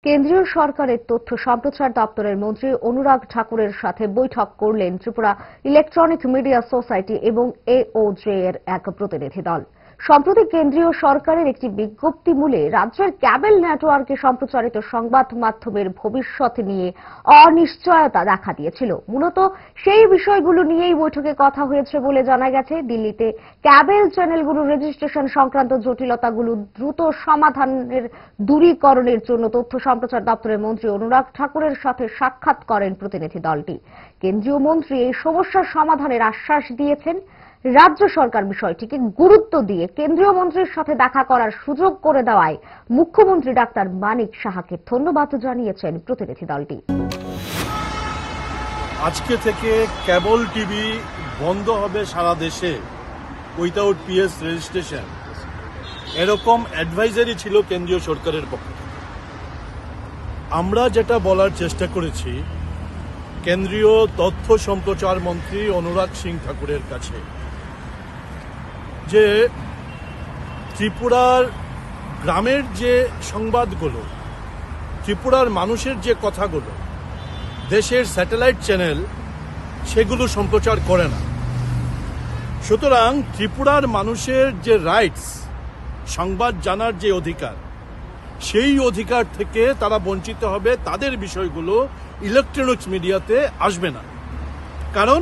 কেন্দ্রীয় সরকারের তথ্য সম্প্রচার দপ্তরের মন্ত্রী অনুরাগ ঠাকুরের সাথে বৈঠক করলেন ত্রিপুরা ইলেকট্রনিক মিডিয়া সোসাইটি এবং এওজে এর এক প্রতিনিধি দল। সম্প্রতি কেন্দ্রীয় সরকারের একটি বিজ্ঞপ্তিমূলে রাজ্যের ক্যাবেল নেটওয়ার্কে সম্প্রচারিত সংবাদ মাধ্যমের ভবিষ্যৎ নিয়ে অনিশ্চয়তা দেখা দিয়েছিল। মূলত সেই বিষয়গুলো নিয়েই বৈঠকে কথা হয়েছে বলে জানা গেছে। দিল্লিতে ক্যাবেল চ্যানেলগুলোর রেজিস্ট্রেশন সংক্রান্ত জটিলতাগুলো দ্রুত সমাধানের দূরীকরণের জন্য তথ্য সম্প্রচার দপ্তরের মন্ত্রী অনুরাগ ঠাকুরের সাথে সাক্ষাৎ করেন প্রতিনিধি দলটি। কেন্দ্রীয় মন্ত্রী এই সমস্যার সমাধানের আশ্বাস দিয়েছেন। রাজ্য সরকার বিষয়টিকে গুরুত্ব দিয়ে কেন্দ্রীয় মন্ত্রীর সাথে দেখা করার সুযোগ করে দেওয়ায় মুখ্যমন্ত্রী ডাক্তার মানিক সাহাকে ধন্যবাদ জানিয়েছেন প্রতিনিধি দলটি। আজকে থেকে কেবল টিভি বন্ধ হবে সারা দেশে উইথাউট পিএস রেজিস্ট্রেশন, এরকম অ্যাডভাইজারি ছিল কেন্দ্রীয় সরকারের পক্ষে। আমরা যেটা বলার চেষ্টা করেছি কেন্দ্রীয় তথ্য সম্প্রচার মন্ত্রী অনুরাগ সিং ঠাকুরের কাছে, যে ত্রিপুরার গ্রামের যে সংবাদগুলো, ত্রিপুরার মানুষের যে কথাগুলো দেশের স্যাটেলাইট চ্যানেল সেগুলো সম্প্রচার করে না। সুতরাং ত্রিপুরার মানুষের যে রাইটস, সংবাদ জানার যে অধিকার, সেই অধিকার থেকে তারা বঞ্চিত হবে। তাদের বিষয়গুলো ইলেকট্রনিক্স মিডিয়াতে আসবে না, কারণ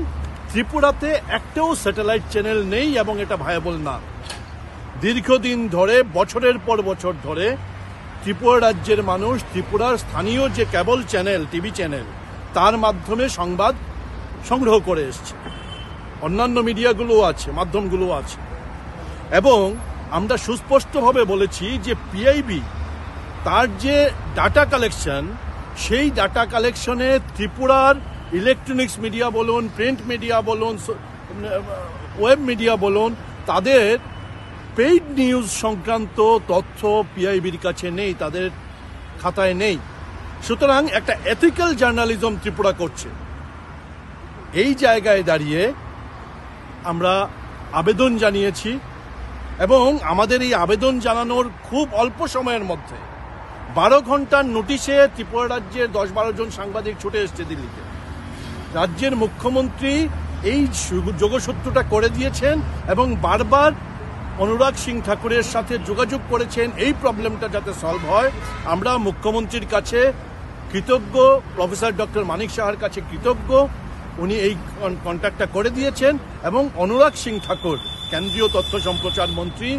ত্রিপুরাতে একটাও স্যাটেলাইট চ্যানেল নেই এবং এটা ভায়াবল না। দীর্ঘদিন ধরে, বছরের পর বছর ধরে ত্রিপুরা রাজ্যের মানুষ ত্রিপুরার স্থানীয় যে কেবল চ্যানেল, টিভি চ্যানেল, তার মাধ্যমে সংবাদ সংগ্রহ করে এসছে। অন্যান্য মিডিয়াগুলো আছে, মাধ্যমগুলো আছে, এবং আমরা সুস্পষ্টভাবে বলেছি যে পিআইবি তার যে ডাটা কালেকশন, সেই ডাটা কালেকশনে ত্রিপুরার ইলেকট্রনিক্স মিডিয়া বলুন, প্রিন্ট মিডিয়া বলুন, ওয়েব মিডিয়া বলুন, তাদের পেইড নিউজ সংক্রান্ত তথ্য পিআইবির কাছে নেই, তাদের খাতায় নেই। সুতরাং একটা এথিক্যাল জার্নালিজম ত্রিপুরা করছে। এই জায়গায় দাঁড়িয়ে আমরা আবেদন জানিয়েছি এবং আমাদের এই আবেদন জানানোর খুব অল্প সময়ের মধ্যে 12 ঘন্টার নোটিশে ত্রিপুরা রাজ্যের 10-12 জন সাংবাদিক ছুটে এসছে দিল্লিতে। রাজ্যের মুখ্যমন্ত্রী এই যোগসূত্রটা করে দিয়েছেন এবং বারবার অনুরাগ সিং ঠাকুরের সাথে যোগাযোগ করেছেন এই প্রবলেমটা যাতে সলভ হয়। আমরা মুখ্যমন্ত্রীর কাছে কৃতজ্ঞ, প্রফেসর ডক্টর মানিক সাহার কাছে কৃতজ্ঞ। উনি এই কন্ট্যাক্টটা করে দিয়েছেন এবং অনুরাগ সিং ঠাকুর কেন্দ্রীয় তথ্য সম্প্রচার মন্ত্রী,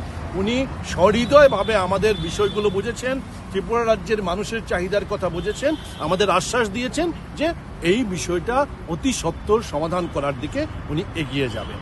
উনি সহৃদয়ভাবে আমাদের বিষয়গুলো বুঝেছেন, ত্রিপুরা রাজ্যের মানুষের চাহিদার কথা বুঝেছেন, আমাদের আশ্বাস দিয়েছেন যে এই বিষয়টা অতি সত্বর সমাধান করার দিকে উনি এগিয়ে যাবেন।